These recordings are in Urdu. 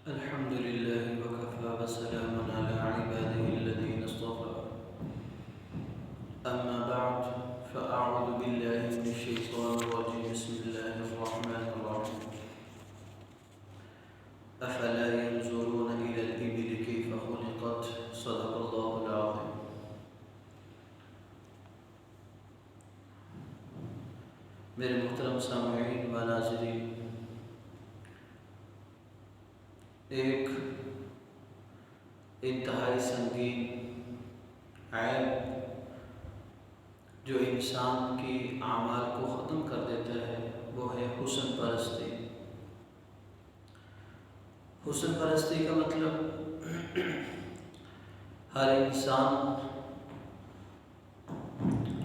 الحمد لله وكفى وسلام على عباده الذين اصطفى أما بعد فأعوذ بالله من الشيطان الرجيم بسم الله الرحمن الرحيم أفلا ينظرون إلى الإبل كيف خلقت صدق الله العظيم. میرے محترم سامعین و ناظرین، ایک انتہائی سنگین عیب جو انسان کی اعمال کو ختم کر دیتا ہے وہ ہے حسن پرستی. حسن پرستی کا مطلب ہر انسان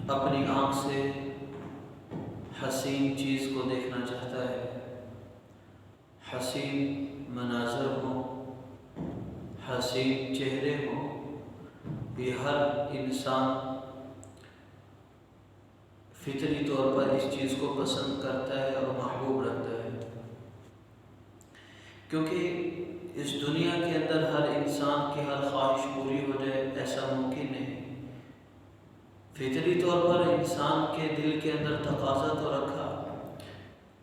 اپنی آنکھ سے حسین چیز کو دیکھنا چاہتا ہے، حسین مناظر ہوں، حسین چہرے ہوں. یہ ہر انسان فطری طور پر اس چیز کو پسند کرتا ہے اور محبوب رکھتا ہے، کیونکہ اس دنیا کے اندر ہر انسان کی ہر خواہش پوری ہو جائے ایسا ممکن نہیں. فطری طور پر انسان کے دل کے اندر تقاضا تو رکھا،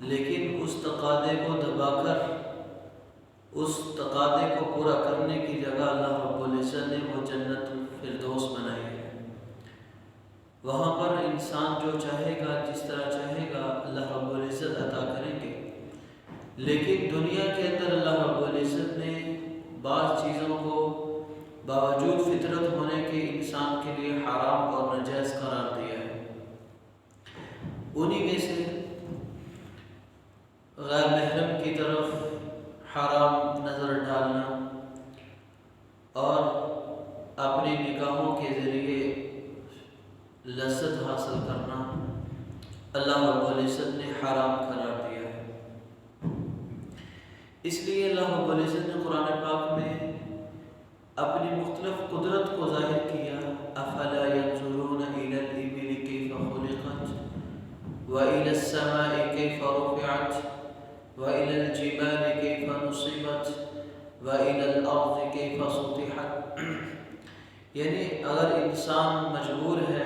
لیکن اس تقاضے کو دبا کر اس تقاضے کو پورا کرنے کی جگہ اللہ رب العزت نے وہ جنت الفردوس بنائی ہے. وہاں پر انسان جو چاہے گا، جس طرح چاہے گا، اللہ رب العزت عطا کریں گے. لیکن دنیا کے اندر اللہ رب العزت نے بعض چیزوں کو باوجود فطرت ہونے کے انسان کے لیے حرام اور ناجائز قرار دیا ہے. انہی میں سے غیر محرم کی طرف حرام نظر ڈالنا اور اپنی نگاہوں کے ذریعے لذت حاصل کرنا اللہ رب العزت نے حرام قرار دیا ہے. اس لیے اللہ رب العزت نے قرآن پاک میں اپنی مختلف قدرت کو ظاہر کیا. افلا ينظرون الى الابل كيف خلقت والى السماء كيف رفعت والى الجبال كيف نصبت والى الارض كيف سطحت. یعنی اگر انسان مجبور ہے،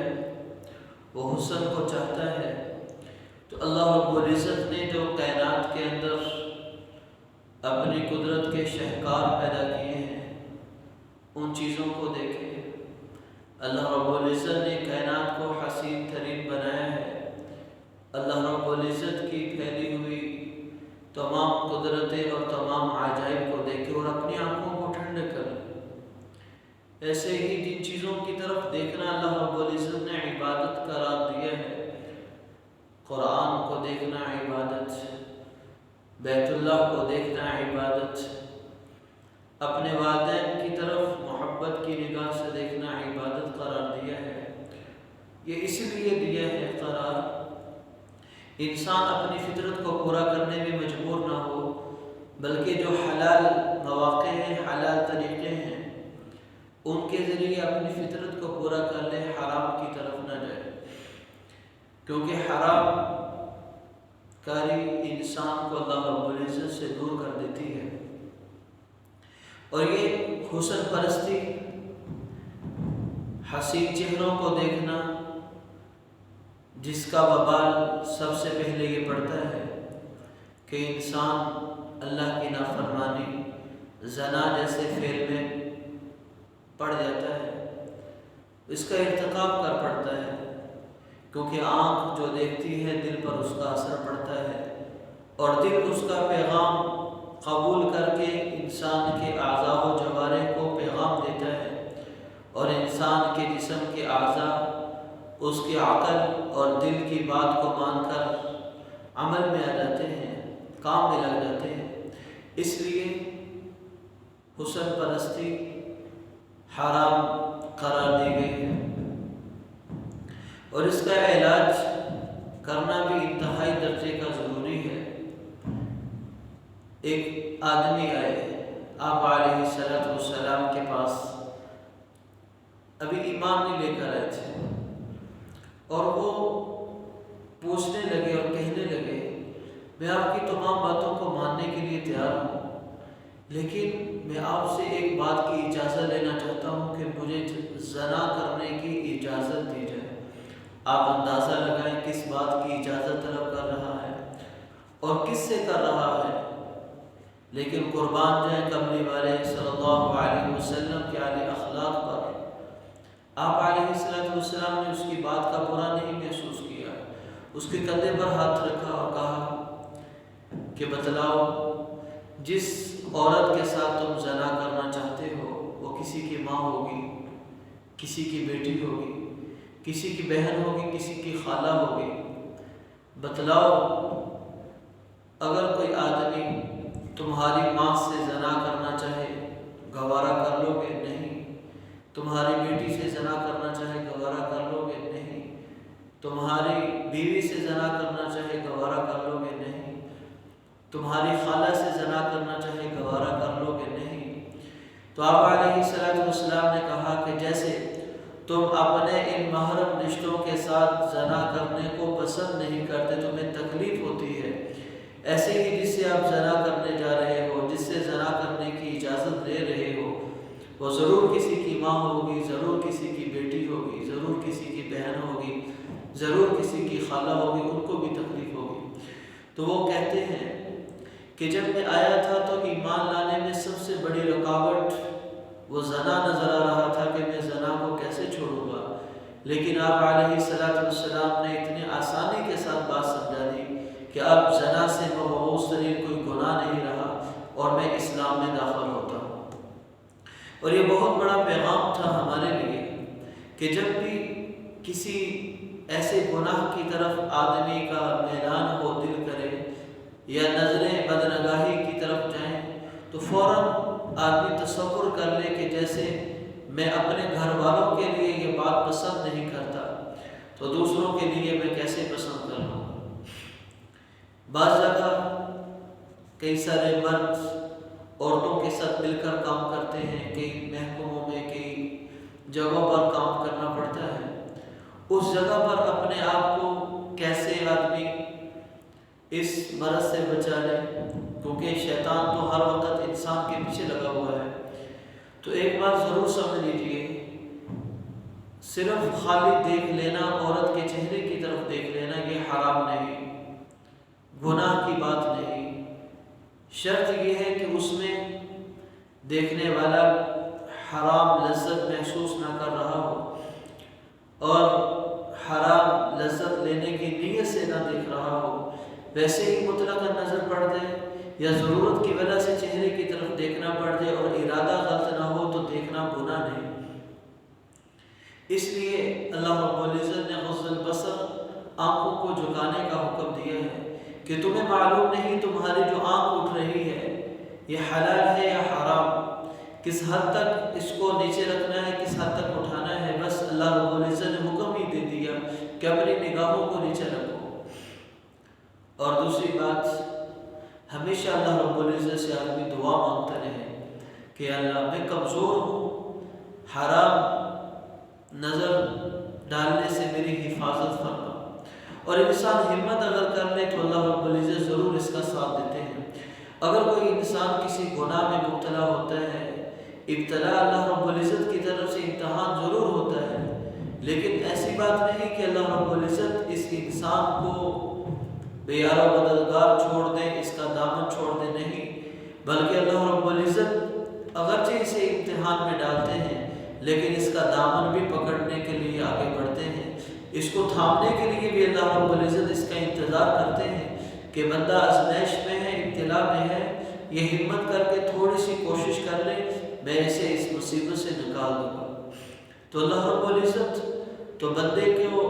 وہ حسن کو چاہتا ہے، تو اللہ رب العزت نے جو کائنات کے اندر اپنی قدرت کے شہکار پیدا کیے ہیں ان چیزوں کو دیکھے. اللہ رب العزت نے کائنات کو حسین ترین بنایا ہے. اللہ رب العزت کی پھیلی ہوئی تمام قدرتیں اور تمام عجائب کو دیکھے اور اپنی آنکھوں کو ٹھنڈے کرے. ایسے ہی جن چیزوں کی طرف دیکھنا اللہ رب العزت نے عبادت قرار دیا ہے. قرآن کو دیکھنا عبادت، بیت اللہ کو دیکھنا عبادت، اپنے والدین کی طرف محبت کی نگاہ سے دیکھنا عبادت قرار دیا ہے. یہ اس لیے دیا ہے قرار انسان اپنی فطرت کو پورا کرنے میں مجبور نہ ہو، بلکہ جو حلال مواقع ہیں، حلال طریقے ہیں، ان کے ذریعے اپنی فطرت کو پورا کر لے، حرام کی طرف نہ جائے. کیونکہ حرام کاری انسان کو اللہ رب العزت سے دور کر دیتی ہے. اور یہ حسن پرستی، حسین چہروں کو دیکھنا، جس کا وبال سب سے پہلے یہ پڑتا ہے کہ انسان اللہ کی نافرمانی، زنا جیسے فعل میں پڑ جاتا ہے، اس کا ارتکاب کر پڑتا ہے. کیونکہ آنکھ جو دیکھتی ہے دل پر اس کا اثر پڑتا ہے، اور دل اس کا پیغام قبول کر کے انسان کے اعضاء و جوارح کو پیغام دیتا ہے، اور انسان کے جسم کے اعضاء اس کی عقل اور دل کی بات کو مان کر عمل میں آ جاتے ہیں، کام میں لگ جاتے ہیں. اس لیے حسن پرستی حرام قرار دی گئی ہے، اور اس کا علاج کرنا بھی انتہائی درجے کا ضروری ہے. ایک آدمی آئے آپ علیہ السلام کے پاس، ابھی ایمان نہیں لے کر آئے تھے، اور وہ پوچھنے لگے اور کہنے لگے میں آپ کی تمام باتوں کو ماننے کے لیے تیار ہوں، لیکن میں آپ سے ایک بات کی اجازت لینا چاہتا ہوں کہ مجھے زنا کرنے کی اجازت دی جائے۔ آپ اندازہ لگائیں کس بات کی اجازت طلب کر رہا ہے اور کس سے کر رہا ہے، لیکن قربان جائیں کملی والے صلی اللہ علیہ وسلم کے عالی اخلاق پر۔ آپ علیہ السلام نے اس کی بات کا برا نہیں محسوس کیا، اس کے کندھے پر ہاتھ رکھا اور کہا کہ بتلاؤ، جس عورت کے ساتھ تم زنا کرنا چاہتے ہو وہ کسی کی ماں ہوگی، کسی کی بیٹی ہوگی، کسی کی بہن ہوگی، کسی کی خالہ ہوگی۔ بتلاؤ، اگر کوئی آدمی تمہاری ماں سے زنا کرنا چاہے گوارا کر لو گے؟ نہیں۔ تمہاری بیٹی سے زنا کرنا چاہے گوارا کر لو گے؟ نہیں۔ تمہاری بیوی سے زنا کرنا چاہے گوارا کر لو گے؟ نہیں۔ تمہاری خالہ سے زنا کرنا چاہے گوارا کر لو گے؟ نہیں۔ تو آپ علیہ السلام نے کہا کہ جیسے تم اپنے ان محرم رشتوں کے ساتھ زنا کرنے کو پسند نہیں کرتے، تمہیں تکلیف ہوتی ہے، ایسے ہی جس سے آپ زنا کرنے جا رہے ہو، جس سے زنا کرنے کی اجازت دے رہے ہو، وہ ضرور کسی کی ماں ہوگی، ضرور کسی کی بیٹی ہوگی، ضرور کسی کی بہن ہوگی، ضرور کسی کی خالہ ہوگی، ان کو بھی تکلیف ہوگی۔ تو وہ کہتے ہیں کہ جب میں آیا تھا تو ایمان لانے میں سب سے بڑی رکاوٹ وہ زنا نظر آ رہا تھا کہ میں زنا کو کیسے چھوڑوں گا، لیکن آپ علیہ السلام نے اتنی آسانی کے ساتھ بات سمجھا دی کہ اب زنا سے مبعوث ترین کوئی گناہ نہیں رہا اور میں اسلام میں داخل ہوتا ہوں۔ اور یہ بہت بڑا پیغام تھا ہمارے لیے کہ جب بھی کسی ایسے گناہ کی طرف آدمی کا میلان ہو، دل کرے یا نظریں بدنگاہی کی طرف جائیں، تو فوراً آدمی تصور کر لے کہ جیسے میں اپنے گھر والوں کے لیے یہ بات پسند نہیں کرتا تو دوسروں کے لیے میں کیسے پسند کر لوں۔ بعض جگہ کئی سارے مرد عورتوں کے ساتھ مل کر کام کرتے ہیں، کئی محکموں میں کئی جگہوں پر کام کرنا پڑتا ہے۔ اس جگہ پر اپنے آپ کو کیسے آدمی اس مرض سے بچا لے، کیونکہ شیطان تو ہر وقت انسان کے پیچھے لگا ہوا ہے۔ تو ایک بات ضرور سمجھ لیجئے، صرف خالی دیکھ لینا، عورت کے چہرے کی طرف دیکھ لینا، یہ حرام نہیں، گناہ کی بات نہیں۔ شرط یہ ہے کہ اس میں دیکھنے والا حرام لذت محسوس نہ کر رہا ہو اور حرام لذت لینے کی نیت سے نہ دیکھ رہا ہو، ویسے ہی مطلق نظر پڑ جائے یا ضرورت کی وجہ سے چہرے کی طرف دیکھنا پڑ جائے اور ارادہ غلط نہ ہو تو دیکھنا گناہ نہیں۔ اس لیے اللہ رب العزت نے غض البصر، آنکھوں کو جھکانے کا حکم دیا ہے کہ تمہیں معلوم نہیں تمہاری جو آنکھ اٹھ رہی ہے یہ حلال ہے یا حرام، کس حد تک اس کو نیچے رکھنا ہے، کس حد تک اٹھانا ہے۔ بس اللہ رب العزت نے حکم ہی دے دیا کہ اپنی نگاہوں کو نیچے رکھو۔ اور دوسری بات، ہمیشہ اللہ رب العزت سے آدمی دعا مانگتا رہے کہ اللہ میں کمزور ہوں، حرام نظر ڈالنے سے میری حفاظت فرما۔ اور انسان ہمت اگر کر لے تو اللہ رب العزت ضرور اس کا ساتھ دیتے ہیں۔ اگر کوئی انسان کسی گناہ میں مبتلا ہوتا ہے، ابتلا اللہ رب العزت کی طرف سے امتحان ضرور ہوتا ہے، لیکن ایسی بات نہیں کہ اللہ رب العزت اس انسان کو بے یار و مددگار چھوڑ دے، اس کا دامن چھوڑ دے، نہیں، بلکہ اللہ رب العزت اگرچہ اسے امتحان میں ڈالتے ہیں لیکن اس کا دامن بھی پکڑنے کے لیے آگے بڑھتے ہیں، اس کو تھامنے کے لیے بھی اللہ رب العزت اس کا انتظار کرتے ہیں کہ بندہ آزمائش میں ہے، ابتلا میں ہے، یہ ہمت کر کے تھوڑی سی کوشش کر لے، میں اسے اس مصیبت سے نکال دوں گا۔ تو اللہ رب العزت تو بندے کو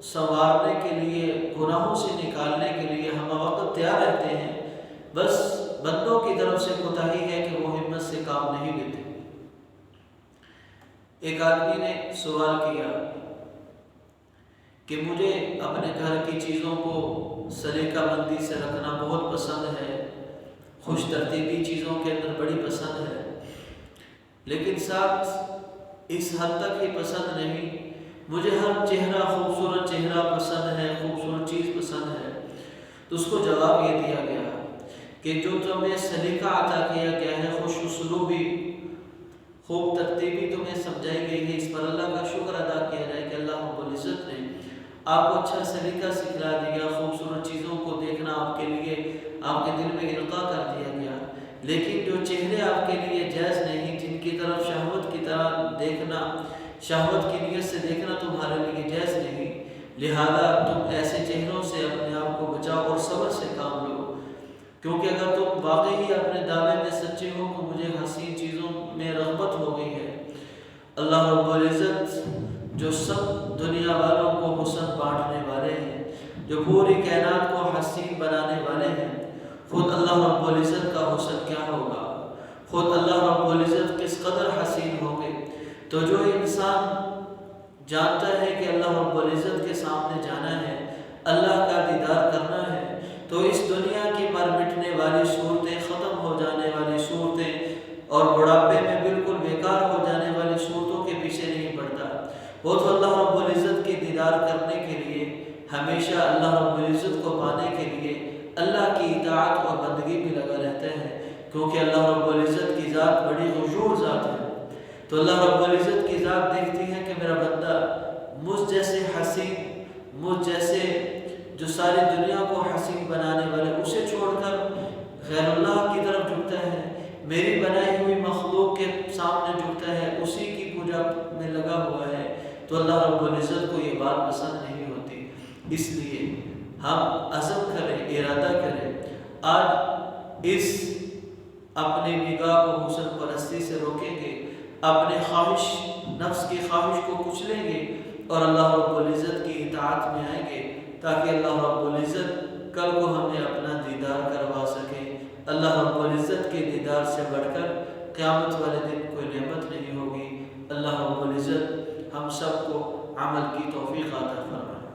سنوارنے کے لیے، گناہوں سے نکالنے کے لیے ہم وقت تیار رہتے ہیں، بس بندوں کی طرف سے کوتاہی ہے کہ وہ ہمت سے کام نہیں لیتے۔ ایک آدمی نے سوال کیا کہ مجھے اپنے گھر کی چیزوں کو سلیقہ بندی سے رکھنا بہت پسند ہے، خوش ترتیبی چیزوں کے اندر بڑی پسند ہے، لیکن ساتھ اس حد تک ہی پسند نہیں، مجھے ہر چہرہ خوبصورت چہرہ پسند ہے، خوبصورت چیز پسند ہے۔ تو اس کو جواب یہ دیا گیا کہ جو تمہیں سلیقہ عطا کیا گیا ہے، خوش اسلوبی، خوب ترتیبی تمہیں سمجھائی گئی ہے، اس پر اللہ کا شکر ادا کیا جائے کہ اللہ رب العزت نے آپ کو اچھا سلیقہ سکھلا دیا، خوبصورت چیزوں کو دیکھنا آپ کے لیے آپ کے دل میں القاء کر دیا گیا۔ لیکن جو چہرے آپ کے لیے جائز نہیں، جن کی طرف شہوت کی طرح دیکھنا، شہوت کی نیت سے دیکھنا تمہارے لیے جائز نہیں، لہذا تم ایسے چہروں سے اپنے آپ کو بچاؤ اور صبر سے کام لو، کیونکہ اگر تم واقعی اپنے دعوے میں سچے ہو کہ مجھے حسین چیزوں میں رغبت ہو گئی ہے، اللہ رب العزت جو سب دنیا والوں کو حسن بانٹنے والے ہیں، جو پوری کائنات کو حسین بنانے والے ہیں، خود اللہ رب العزت کا حسن کیا ہوگا، خود اللہ رب العزت کس قدر حسین ہوں گے۔ تو جو انسان جانتا ہے کہ اللہ رب العزت کے سامنے جانا ہے، اللہ کا دیدار کرنا ہے، تو اس دنیا کی مر مٹنے والی صورتیں، ختم ہو جانے والی صورتیں اور بڑھاپے میں بالکل بیکار ہو جانے والی صورتوں کے پیچھے نہیں پڑتا، وہ تو اللہ رب العزت کی دیدار کرنے کے لیے، ہمیشہ اللہ رب العزت کو پانے کے لیے اللہ کی اطاعت اور بندگی میں لگا رہتا ہے، کیونکہ اللہ رب العزت کی ذات بڑی غیور ذات ہے۔ تو اللہ رب العزت کی ذات دیکھتی ہے کہ میرا بندہ مجھ جیسے حسین، مجھ جیسے جو ساری دنیا کو حسین بنانے والے، اسے چھوڑ کر غیر اللہ کی طرف جھکتا ہے، میری بنائی ہوئی مخلوق کے سامنے جھکتا ہے، اسی کی پوجا میں لگا ہوا ہے، تو اللہ رب العزت کو یہ بات پسند نہیں ہوتی۔ اس لیے ہم عزم کریں، ارادہ کریں، آج اس اپنی نگاہ کو حسن پرستی سے روکیں گے، اپنے خواہش، نفس کی خواہش کو کچلیں گے اور اللہ رب العزت کی اطاعت میں آئیں گے، تاکہ اللہ رب العزت کل کو ہمیں اپنا دیدار کروا سکے۔ اللہ رب العزت کے دیدار سے بڑھ کر قیامت والے دن کوئی نعمت نہیں ہوگی۔ اللہ رب العزت ہم سب کو عمل کی توفیق عطا فرمائے۔